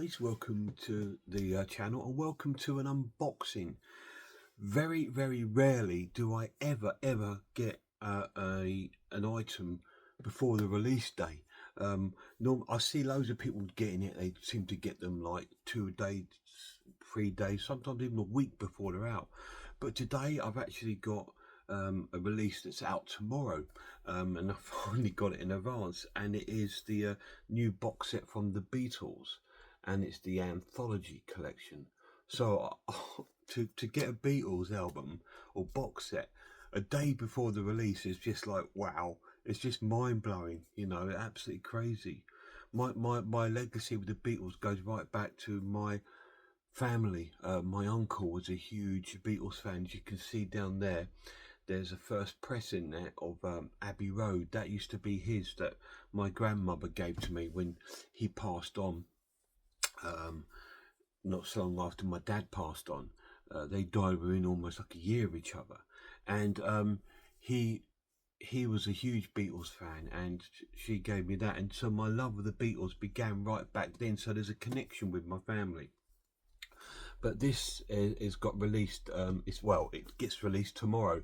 guys, welcome to the channel and welcome to an unboxing. Very rarely do I ever get an item before the release day. I see loads of people getting it. They seem to get them like 2 days, 3 days, sometimes even a week before they're out. But today I've actually got a release that's out tomorrow, and I finally got it in advance, and it is the new box set from the Beatles, and it's the Anthology collection. So to get a Beatles album or box set a day before the release is just like, wow, it's just mind-blowing, you know, absolutely crazy. My legacy with the Beatles goes right back to my family. My uncle was a huge Beatles fan. As you can see down there, there's a first press in there of Abbey Road. That used to be his, that my grandmother gave to me when he passed on, not so long after my dad passed on. They died within almost like a year of each other, and he was a huge Beatles fan, and she gave me that, and so my love of the Beatles began right back then. So there's a connection with my family. But this is got released. It gets released tomorrow,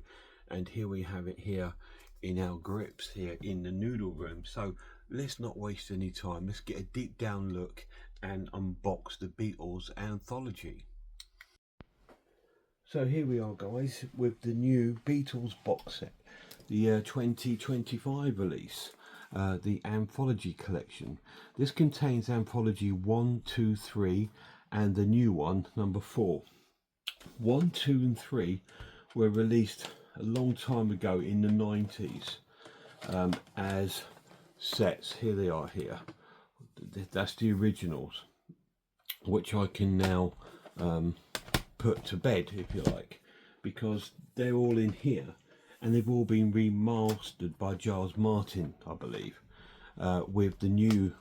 and here we have it here in our grips here in the noodle room. So let's not waste any time. Let's get a deep down look and unbox the Beatles Anthology. So here we are, guys, with the new Beatles box set, the 2025 release, the Anthology collection. This contains Anthology 1, 2, 3 and the new one, number 4. 1, 2 and 3 were released a long time ago in the 90s as sets. Here they are here. That's the originals, which I can now put to bed, if you like, because they're all in here and they've all been remastered by Giles Martin, I believe, with the new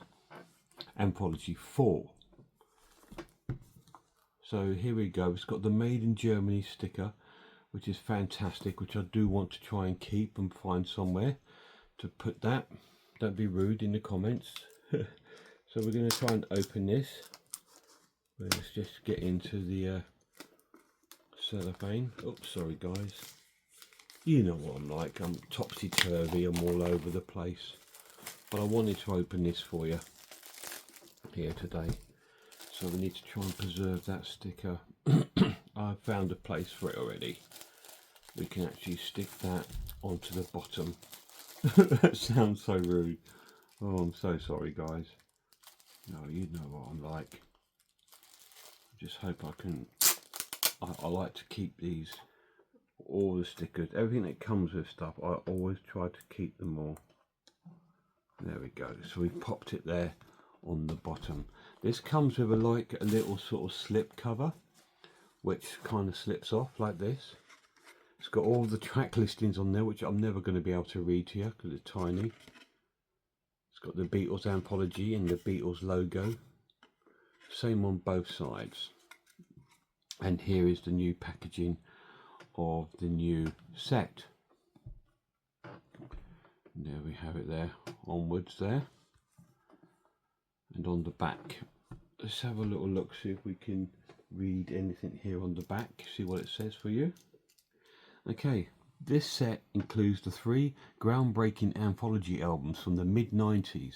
Anthology 4. So here we go. It's got the Made in Germany sticker, which is fantastic, which I do want to try and keep and find somewhere to put that. Don't be rude in the comments. So we're going to try and open this. Let's just get into the cellophane. Oops, sorry guys. You know what I'm like. I'm topsy-turvy. I'm all over the place. But I wanted to open this for you here today. So we need to try and preserve that sticker. I've found a place for it already. We can actually stick that onto the bottom. That sounds so rude. Oh, I'm so sorry guys. No, you know what I'm like. I just hope I can. I like to keep these, all the stickers, everything that comes with stuff, I always try to keep them all. There we go. So we've popped it there on the bottom. This comes with a little sort of slip cover, which kind of slips off like this. It's got all the track listings on there, which I'm never going to be able to read to you because it's tiny. It's got the Beatles Anthology and the Beatles logo, same on both sides. And here is the new packaging of the new set. And there we have it there, onwards there. And on the back, let's have a little look, see if we can read anything here on the back, see what it says for you. Okay, this set includes the 3 groundbreaking Anthology albums from the mid-90s,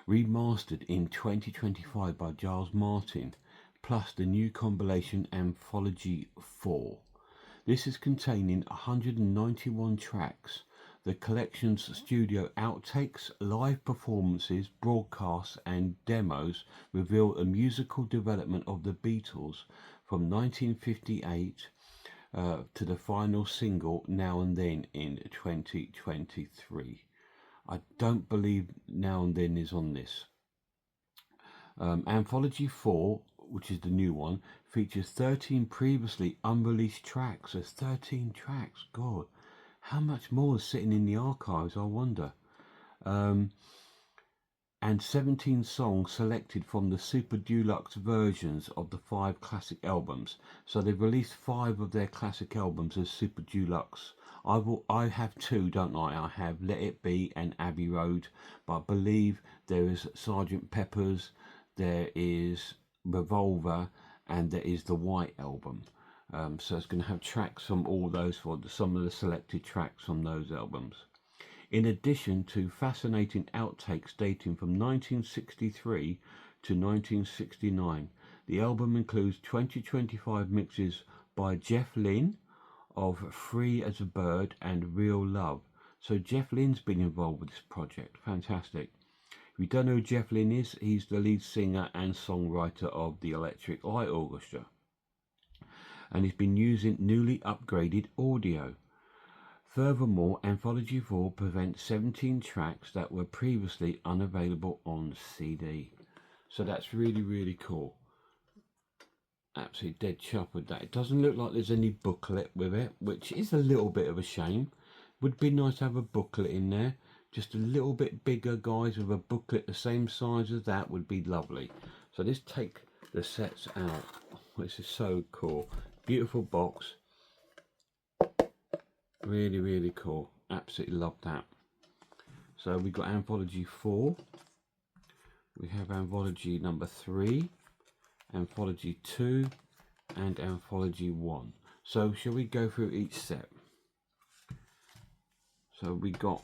remastered in 2025 by Giles Martin, plus the new compilation Anthology 4. This is containing 191 tracks. The collection's studio outtakes, live performances, broadcasts and demos reveal a musical development of the Beatles from 1958 to the final single Now and Then in 2023. I don't believe Now and Then is on this. Anthology 4, which is the new one, features 13 previously unreleased tracks. There's 13 tracks, God. How much more is sitting in the archives, I wonder. And 17 songs selected from the super deluxe versions of the 5 classic albums. So they've released 5 of their classic albums as super deluxe. I have 2, don't I? I have Let It Be and Abbey Road. But I believe there is Sgt. Pepper's, there is Revolver, and there is the White Album. So it's going to have tracks from all those, for some of the selected tracks from those albums. In addition to fascinating outtakes dating from 1963 to 1969, the album includes 2025 mixes by Jeff Lynne of Free as a Bird and Real Love. So Jeff Lynne's been involved with this project. Fantastic. If you don't know who Jeff Lynne is, he's the lead singer and songwriter of the Electric Light Orchestra. And he's been using newly upgraded audio. Furthermore, Anthology 4 presents 17 tracks that were previously unavailable on CD. So that's really, really cool. Absolutely dead chuffed with that. It doesn't look like there's any booklet with it, which is a little bit of a shame. Would be nice to have a booklet in there. Just a little bit bigger, guys, with a booklet the same size as that would be lovely. So let's take the sets out. This is so cool. Beautiful box. Really, really cool. Absolutely love that. So we've got Anthology 4. We have Anthology number 3. Anthology 2. And Anthology 1. So shall we go through each set? So we got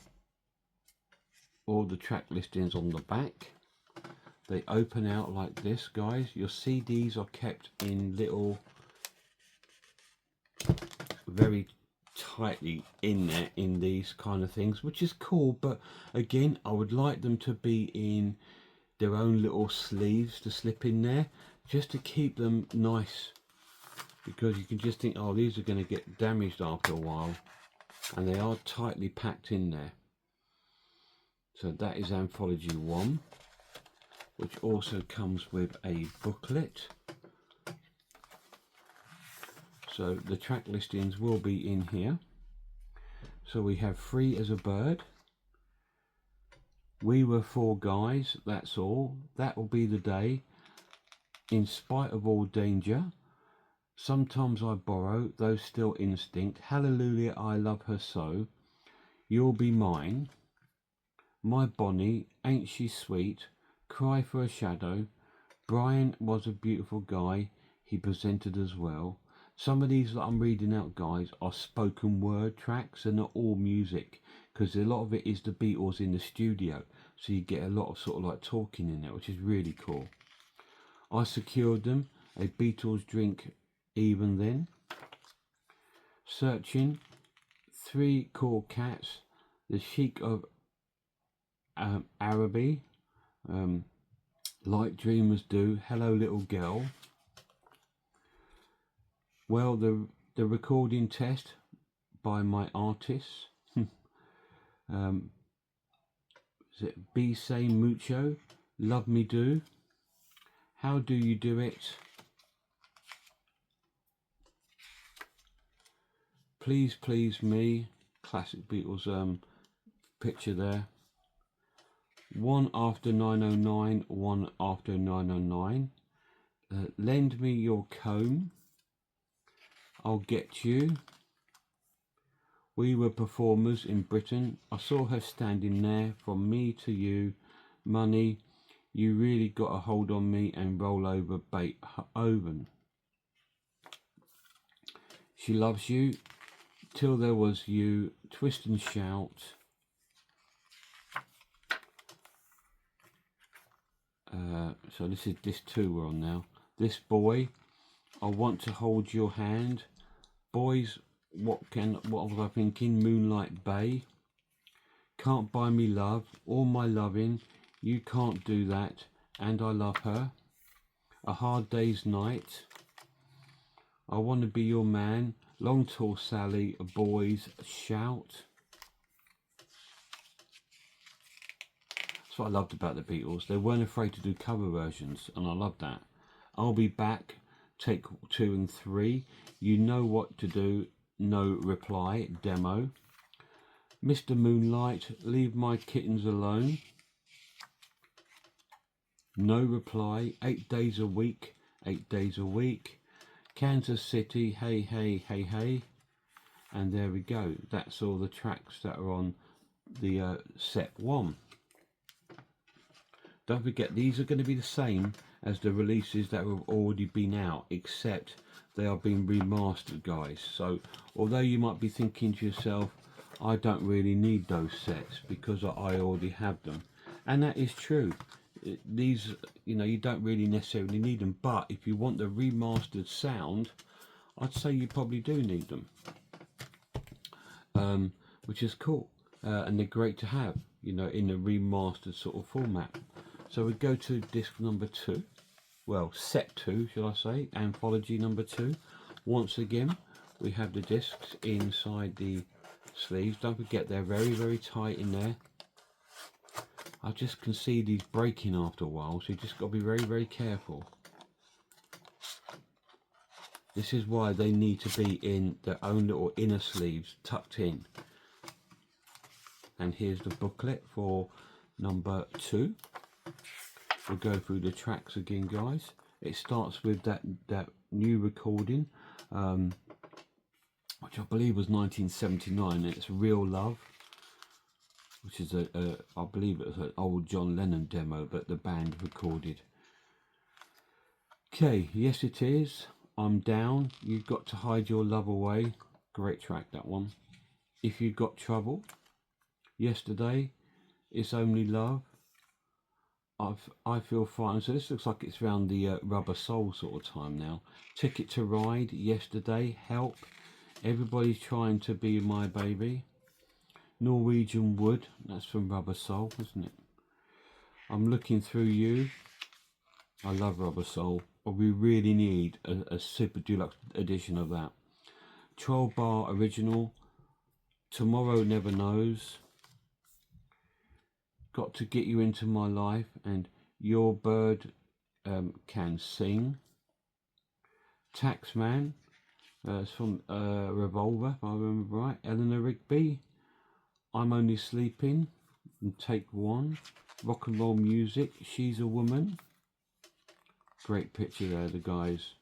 all the track listings on the back. They open out like this, guys. Your CDs are kept in little, very tightly in there in these kind of things, which is cool, but again, I would like them to be in their own little sleeves to slip in there, just to keep them nice, because you can just think, oh, these are going to get damaged after a while, and they are tightly packed in there. So that is Anthology 1, which also comes with a booklet. So the track listings will be in here. So we have Free as a Bird. We Were Four Guys, That's All. That Will Be the Day. In Spite of All Danger. Sometimes I Borrow, Though Still Instinct. Hallelujah, I Love Her So. You'll Be Mine. My Bonnie, Ain't She Sweet. Cry for a Shadow. Brian Was a Beautiful Guy. He presented as well. Some of these that I'm reading out, guys, are spoken word tracks and not all music, because a lot of it is the Beatles in the studio, so you get a lot of sort of like talking in there, which is really cool. I Secured Them, a Beatles Drink Even Then. Searching, Three Cool Cats, The Sheik of Araby, Like Dreamers Do, Hello Little Girl. Well, the recording test by my artists. Is it Be Say Mucho, Love Me Do, How Do You Do It, Please Please Me, classic Beatles picture there. One After 909, One After 909. Lend Me Your Comb, I'll Get You. We Were Performers in Britain. I Saw Her Standing There, From Me to You. Money, You Really Got a Hold on Me, and Roll Over Beethoven. She Loves You, Till There Was You, Twist and Shout. So this two we're on now. This Boy, I Want to Hold Your Hand. Boys, what was I thinking? Moonlight Bay. Can't Buy Me Love, All My Loving, You Can't Do That, and I Love Her. A Hard Day's Night. I Want to Be Your Man. Long Tall Sally. Boys, Shout. That's what I loved about the Beatles. They weren't afraid to do cover versions, and I love that. I'll Be Back, Take 2 and 3. You Know What to Do, No Reply, demo. Mr. Moonlight, Leave My Kittens Alone. No Reply, 8 Days a Week, 8 Days a Week. Kansas City, Hey Hey Hey Hey. And there we go. That's all the tracks that are on the set 1. Don't forget, these are going to be the same as the releases that have already been out, except they are being remastered, guys. So although you might be thinking to yourself, I don't really need those sets because I already have them, and that is true. These, you know, you don't really necessarily need them, but if you want the remastered sound, I'd say you probably do need them, which is cool, and they're great to have, you know, in a remastered sort of format. So we go to disc number 2, well, set 2 shall I say, Anthology number 2. Once again we have the discs inside the sleeves. Don't forget they're very tight in there. I just can see these breaking after a while, so you just got to be very careful. This is why they need to be in their own little inner sleeves, tucked in. And here's the booklet for number 2. We'll go through the tracks again, guys. It starts with that new recording, which I believe was 1979, and it's Real Love, which is I believe it was an old John Lennon demo, but the band recorded. Okay, yes it is. I'm Down, You've Got to Hide Your Love Away. Great track, that one. If You've Got Trouble. Yesterday, It's Only Love. I Feel Fine. So this looks like it's around the Rubber Soul sort of time now. Ticket to Ride, Yesterday, Help, Everybody's Trying to Be My Baby. Norwegian Wood, that's from Rubber Soul, isn't it? I'm Looking Through You. I love Rubber Soul, but we really need a super deluxe edition of that. 12 Bar Original, Tomorrow Never Knows, Got to Get You Into My Life, and Your Bird Can Sing. Taxman, it's from Revolver, if I remember right. Eleanor Rigby, I'm Only Sleeping, and Take One. Rock and Roll Music, She's a Woman. Great picture there, the guys.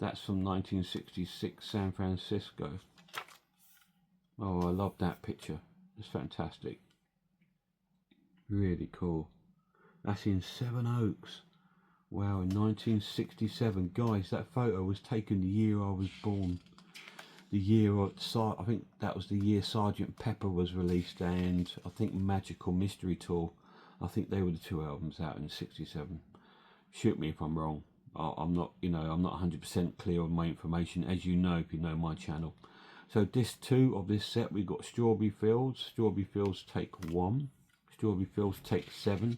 That's from 1966 San Francisco. Oh, I love that picture. It's fantastic. Really cool. That's in Seven Oaks. Wow, in 1967. Guys, that photo was taken the year I was born. The year, I think that was the year Sgt. Pepper was released, and I think Magical Mystery Tour. I think they were the 2 albums out in 67. Shoot me if I'm wrong. I'm not, you know, I'm not 100% clear on my information, as you know if you know my channel. So disc 2 of this set, we've got Strawberry Fields, Take 1, Strawberry Fields Take 7,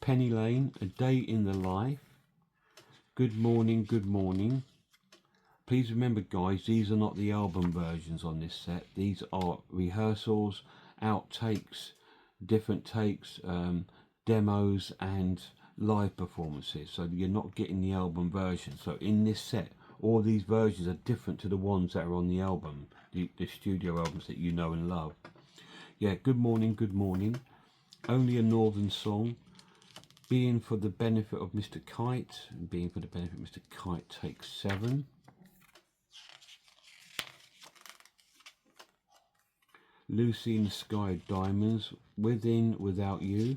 Penny Lane, A Day in the Life, Good Morning, Good Morning. Please remember, guys, these are not the album versions on this set. These are rehearsals, outtakes, different takes, demos and live performances, so you're not getting the album version. So in this set, all these versions are different to the ones that are on the album, the studio albums that you know and love. Yeah, Good Morning, Good Morning, Only a Northern Song, Being for the Benefit of Mr. Kite, Being for the Benefit of Mr. Kite Take 7, Lucy in the Sky Diamonds, Within Without You,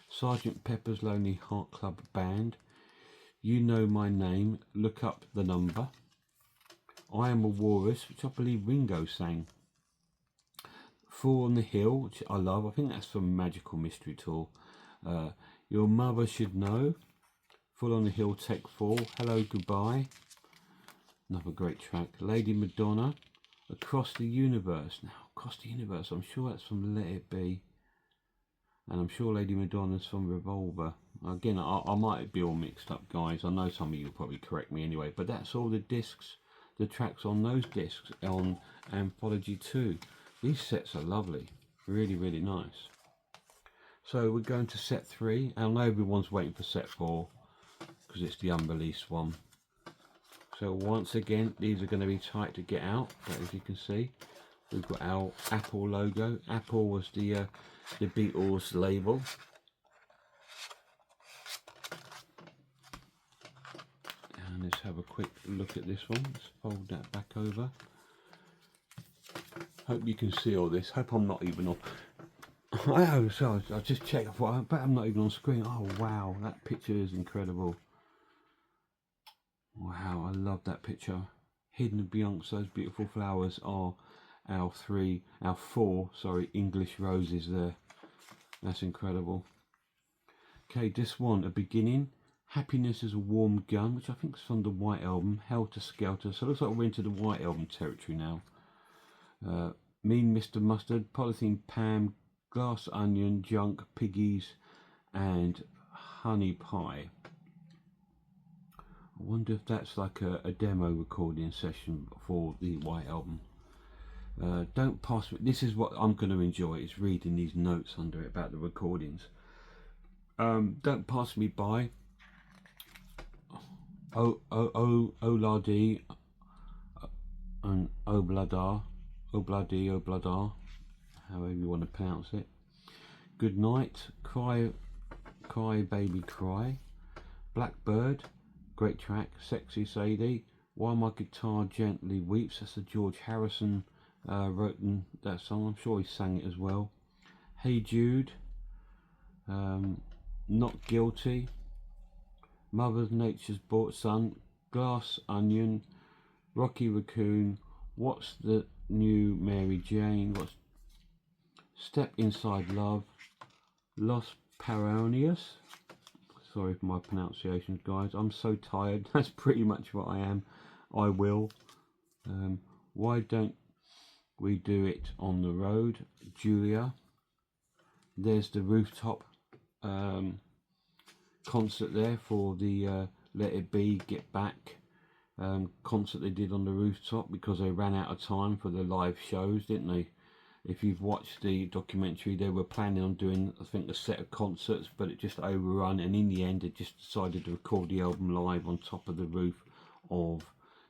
Sgt. Pepper's Lonely Heart Club Band, You Know My Name, Look Up the Number, I Am a Walrus, which I believe Ringo sang, Fall on the Hill, which I love, I think that's from Magical Mystery Tour, Your Mother Should Know, Fall on the Hill Take 4, Hello Goodbye, another great track, Lady Madonna, Across the Universe. Now, Across the Universe, I'm sure that's from Let It Be. And I'm sure Lady Madonna's from Revolver. Again, I might be all mixed up, guys. I know some of you will probably correct me anyway. But that's all the discs, the tracks on those discs on Anthology 2. These sets are lovely. Really nice. So we're going to set 3. I know everyone's waiting for set 4 because it's the unreleased one. So once again, these are going to be tight to get out. But as you can see, we've got our Apple logo. Apple was the Beatles label. And let's have a quick look at this one. Let's fold that back over. Hope you can see all this. Hope I'm not even on. Oh, so I just checked. I bet I'm not even on screen. Oh wow, that picture is incredible. Wow, I love that picture. Hidden beyond those beautiful flowers are our four, English roses there. That's incredible. Okay, this one, A Beginning. Happiness is a Warm Gun, which I think is from the White Album. Helter Skelter. So it looks like we're into the White Album territory now. Mean Mr. Mustard, Polythene Pam, Glass Onion, Junk, Piggies, and Honey Pie. I wonder if that's like a demo recording session for the White Album. Don't Pass Me. This is what I'm going to enjoy, is reading these notes under it about the recordings. Don't Pass Me By. Oladi and Obladar, however you want to pronounce it. Good Night, Cry Baby Cry, Blackbird, great track. Sexy Sadie, While My Guitar Gently Weeps. That's a George Harrison wrote that song. I'm sure he sang it as well. Hey Jude, Not Guilty, Mother Nature's Bought Son, Glass Onion, Rocky Raccoon, What's the New Mary Jane, What's Step Inside Love, Los Paronius. Sorry for my pronunciations, guys. I'm so tired. That's pretty much what I am. I will. Why Don't We Do It on the Road, Julia. There's the rooftop concert there for the Let It Be, Get Back concert they did on the rooftop, because they ran out of time for the live shows, didn't they? If you've watched the documentary, they were planning on doing, I think, a set of concerts, but it just overrun, and in the end they just decided to record the album live on top of the roof of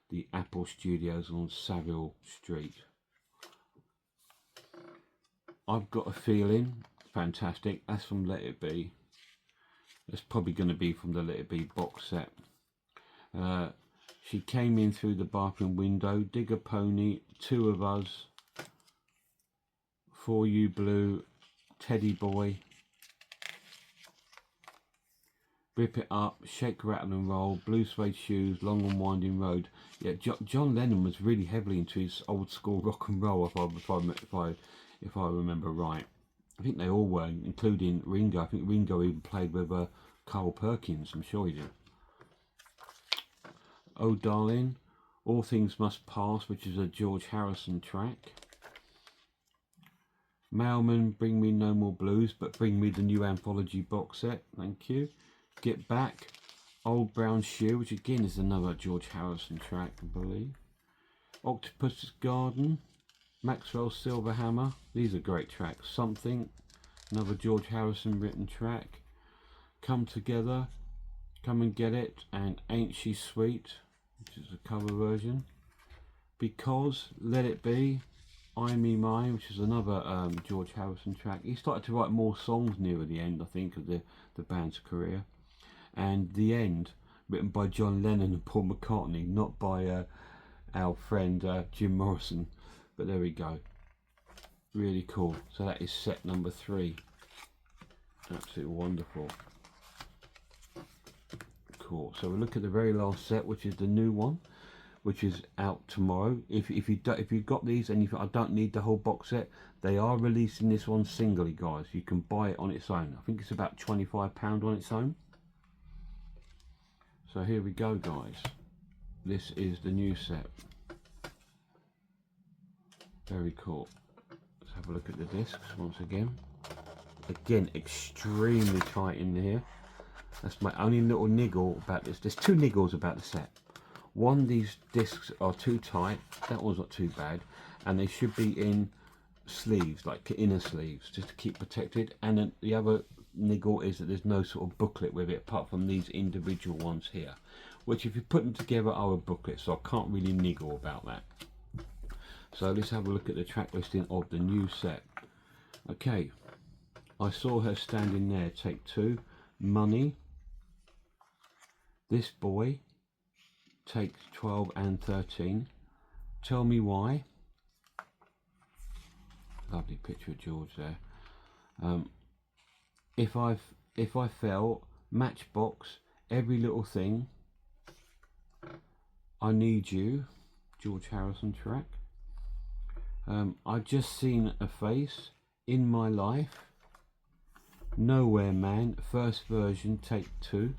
the Apple Studios on Savile Street. I've Got a Feeling, fantastic. That's from Let It Be. It's probably going to be from the Let It Be box set. She Came In Through the Bathroom Window, Dig a Pony, Two of Us, For You Blue, Teddy Boy, Rip It Up, Shake, Rattle and Roll, Blue Suede Shoes, Long and Winding Road. Yeah, John Lennon was really heavily into his old school rock and roll, if I remember right. I think they all were, including Ringo. I think Ringo even played with Carl Perkins. I'm sure he did. Oh Darling, All Things Must Pass, which is a George Harrison track. Mailman, Bring Me No More Blues, but bring me the new Anthology box set. Thank you. Get Back, Old Brown Shoe, which again is another George Harrison track, I believe. Octopus's Garden, Maxwell's Silver Hammer. These are great tracks. Something, another George Harrison written track. Come Together, Come and Get It, and Ain't She Sweet, which is a cover version. Because, Let It Be, I Me Mine, which is another George Harrison track. He started to write more songs near the end, I think, of the band's career. And The End, written by John Lennon and Paul McCartney, not by our friend Jim Morrison. But there we go. Really cool. So that is set number 3. Absolutely wonderful. Cool. So we look at the very last set, which is the new one, which is out tomorrow. If you've got these and you think I don't need the whole box set, they are releasing this one singly, guys. You can buy it on its own. I think it's about £25 on its own. So here we go, guys. This is the new set. Very cool. Let's have a look at the discs once again. Again, extremely tight in here. That's my only little niggle about this. There's 2 niggles about the set. One, these discs are too tight. That one's not too bad. And they should be in sleeves, like inner sleeves, just to keep protected. And then the other niggle is that there's no sort of booklet with it, apart from these individual ones here, which if you put them together are a booklet, so I can't really niggle about that. So let's have a look at the track listing of the new set. Okay, I Saw Her Standing There, take 2. Money, This Boy, takes 12 and 13. Tell Me Why, lovely picture of George there. If I Fell, Matchbox, Every Little Thing, I Need You, George Harrison track. I've Just Seen a Face, In My Life, Nowhere Man, first version, take 2.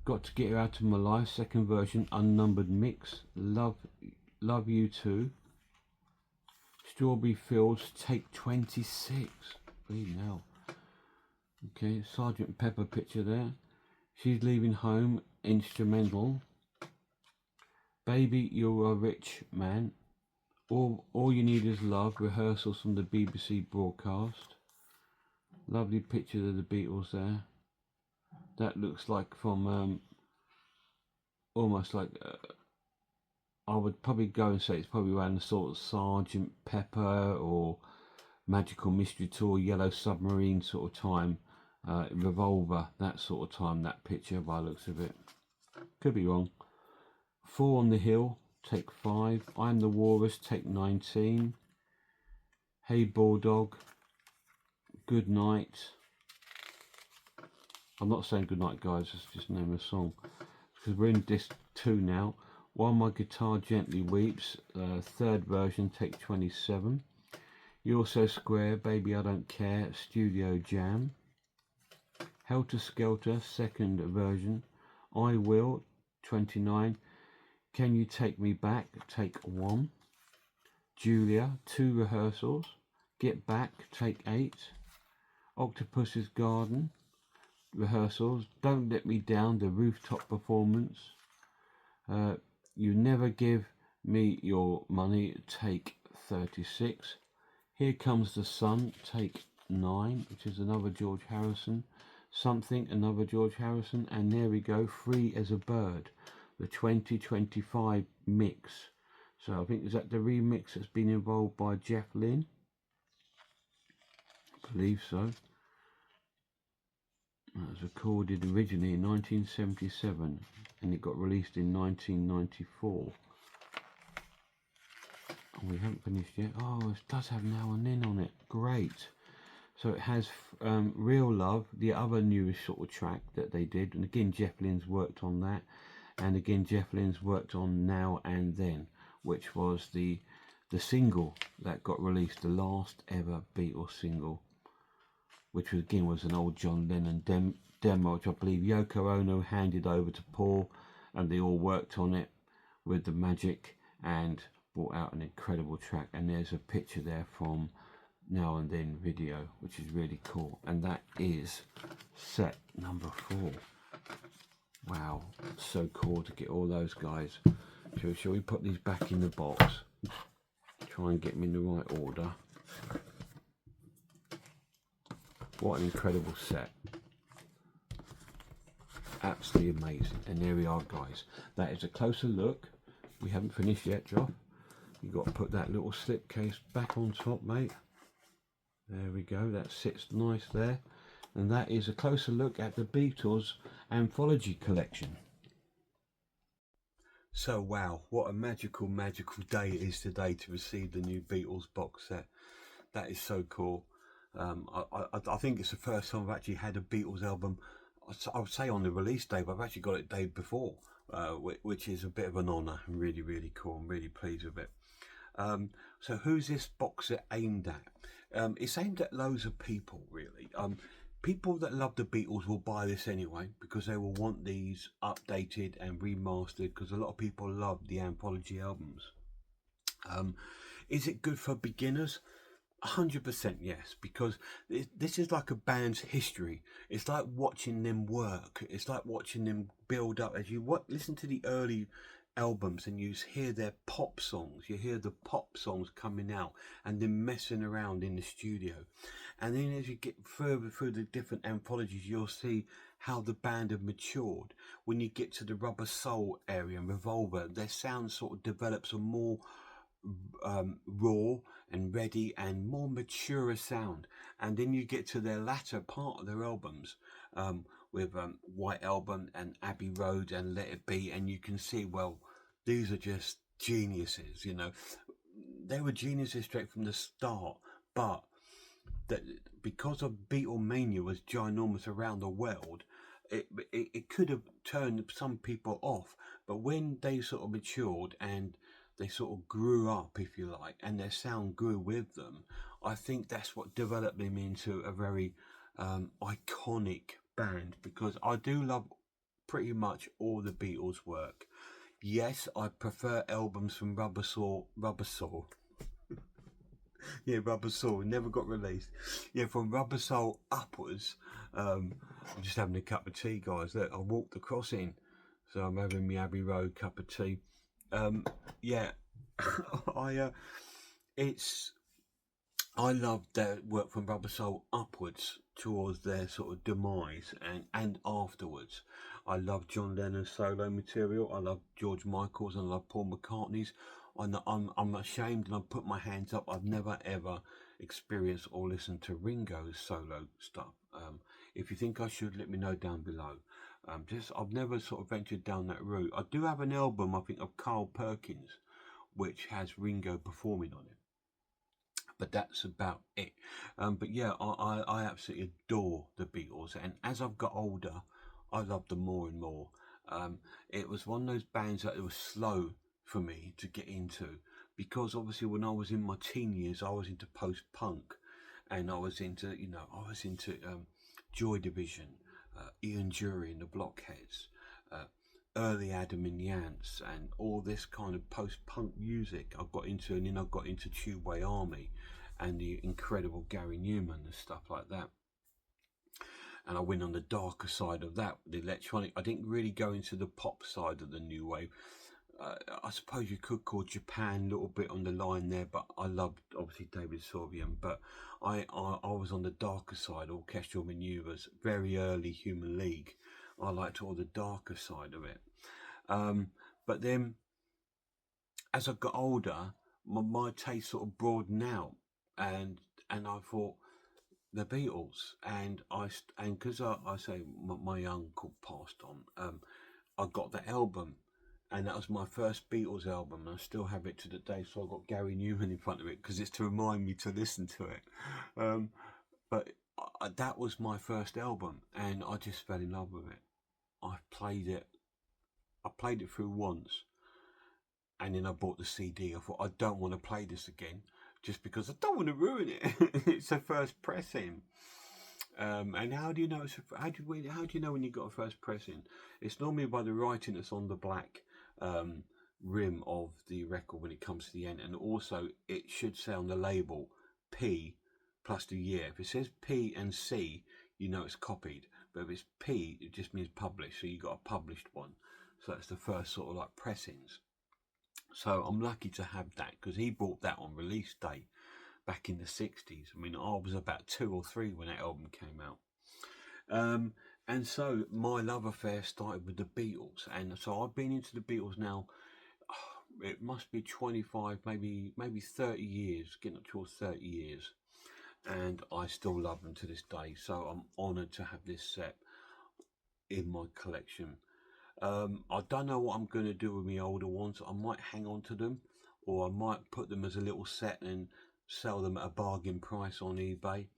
Got to Get Her Out of My Life, second version, unnumbered mix. Love You Too. Strawberry Fields, take 26. Bleeding hell. Okay, Sergeant Pepper picture there. She's Leaving Home, instrumental. Baby, You're a Rich Man. All You Need Is Love, rehearsals from the BBC broadcast. Lovely picture of the Beatles there. That looks like from almost like I would probably go and say it's probably around the sort of Sergeant Pepper or Magical Mystery Tour, Yellow Submarine sort of time, Revolver, that sort of time, that picture by the looks of it. Could be wrong. Four on the Hill, take 5. I'm the Walrus, take 19. Hey Bulldog, Good Night. I'm not saying good night, guys, it's just the name of the song. Because we're in disc 2 now. While My Guitar Gently Weeps, third version, take 27. You're So Square, Baby I Don't Care, Studio Jam. Helter Skelter, second version. I Will, 29. Can You Take Me Back, take 1. Julia, 2 rehearsals. Get Back, take 8. Octopus's Garden, rehearsals. Don't Let Me Down, the rooftop performance. You Never Give Me Your Money, take 36. Here Comes the Sun, take 9, which is another George Harrison. Something, another George Harrison. And there we go, Free as a Bird, the 2025 mix. So I think, is that the remix that's been involved by Jeff Lynne? I believe so. It was recorded originally in 1977 and it got released in 1994. We haven't finished yet. Oh, it does have Now and Then on it. Great. So it has Real Love, the other newest sort of track that they did. And again, Jeff Lynne's worked on that. And again, Jeff Lynne's worked on Now and Then, which was the single that got released, the last ever Beatles single, which again was an old John Lennon demo, which I believe Yoko Ono handed over to Paul, and they all worked on it with the magic and brought out an incredible track. And there's a picture there from Now and Then video, which is really cool. And that is set number 4. Wow, so cool to get all those guys. Shall we put these back in the box? Try and get them in the right order. What an incredible set. Absolutely amazing. And there we are, guys. That is a closer look. We haven't finished yet, Joff. You've got to put that little slipcase back on top, mate. There we go. That sits nice there. And that is a closer look at the Beatles Anthology collection. So, wow, what a magical, magical day it is today to receive the new Beatles box set. That is so cool. I think it's the first time I've actually had a Beatles album, I would say on the release day, but I've actually got it the day before, which is a bit of an honour and really, really cool. I'm really pleased with it. So who's this box set aimed at? It's aimed at loads of people, really. People that love the Beatles will buy this anyway, because they will want these updated and remastered, because a lot of people love the Anthology albums. Is it good for beginners? 100% yes, because this is like a band's history. It's like watching them work. It's like watching them build up. As you listen to the early albums and you hear their pop songs, you hear the pop songs coming out and then messing around in the studio. And then as you get further through the different anthologies, you'll see how the band have matured. When you get to the Rubber Soul area and Revolver, their sound sort of develops a more raw and ready and more mature sound. And then you get to their latter part of their albums, with White Album and Abbey Road and Let It Be, and you can see, well, these are just geniuses, you know. They were geniuses straight from the start, but that because of Beatlemania was ginormous around the world, it could have turned some people off, but when they sort of matured and they sort of grew up, if you like, and their sound grew with them, I think that's what developed them into a very iconic band, because I do love pretty much all the Beatles work. Yes, I prefer albums from Rubber Soul, yeah, Rubber Soul never got released. Yeah, from Rubber Soul upwards. I'm just having a cup of tea, guys. Look, I walked the crossing, so I'm having my Abbey Road cup of tea. Yeah, I it's I love their work from Rubber Soul upwards towards their sort of demise and afterwards. I love John Lennon's solo material. I love George Michael's and I love Paul McCartney's. I'm ashamed and I put my hands up. I've never ever experienced or listened to Ringo's solo stuff. If you think I should, let me know down below. I've never sort of ventured down that route. I do have an album, I think, of Carl Perkins, which has Ringo performing on it, but that's about it. But yeah, I absolutely adore the Beatles, and as I've got older, I love them more and more. It was one of those bands that it was slow for me to get into, because obviously when I was in my teen years, I was into post-punk, and I was into Joy Division, Ian Dury and the Blockheads, early Adam and the Ants, and all this kind of post-punk music I got into, and then I got into Tubeway Army and the incredible Gary Newman and stuff like that. And I went on the darker side of that, the electronic. I didn't really go into the pop side of the new wave. I suppose you could call Japan a little bit on the line there, but I loved obviously David Sylvian. But I was on the darker side, orchestral manoeuvres, very early Human League. I liked all the darker side of it. But then as I got older, my taste sort of broadened out, and I thought the Beatles, and because I say my uncle passed on, I got the album, and that was my first Beatles album, and I still have it to the day. So I got Gary Newman in front of it because it's to remind me to listen to it. But that was my first album, and I just fell in love with it. I played it through once, and then I bought the CD. I thought, I don't want to play this again, just because I don't want to ruin it. It's a first pressing. And how do you know? How do you know when you got a first pressing? It's normally by the writing that's on the black rim of the record when it comes to the end, and also it should say on the label P plus the year. If it says P and C, you know it's copied. But if it's P, it just means published. So you got a published one. So that's the first sort of like pressings. So I'm lucky to have that, because he bought that on release day back in the 60s. I mean, I was about 2 or 3 when that album came out. And so my love affair started with the Beatles. And so I've been into the Beatles now, it must be 25, maybe 30 years, getting up towards 30 years. And I still love them to this day. So I'm honoured to have this set in my collection. I don't know what I'm going to do with my older ones. I might hang on to them, or I might put them as a little set and sell them at a bargain price on eBay,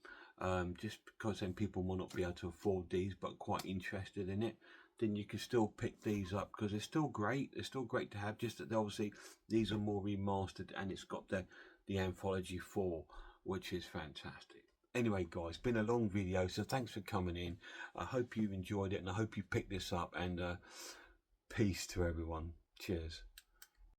just because then people will not be able to afford these but quite interested in it. Then you can still pick these up, because they're still great. They're still great to have, just that obviously these are more remastered, and it's got the Anthology 4, which is fantastic. Anyway, guys, been a long video, so thanks for coming in. I hope you enjoyed it, and I hope you picked this up, and peace to everyone. Cheers.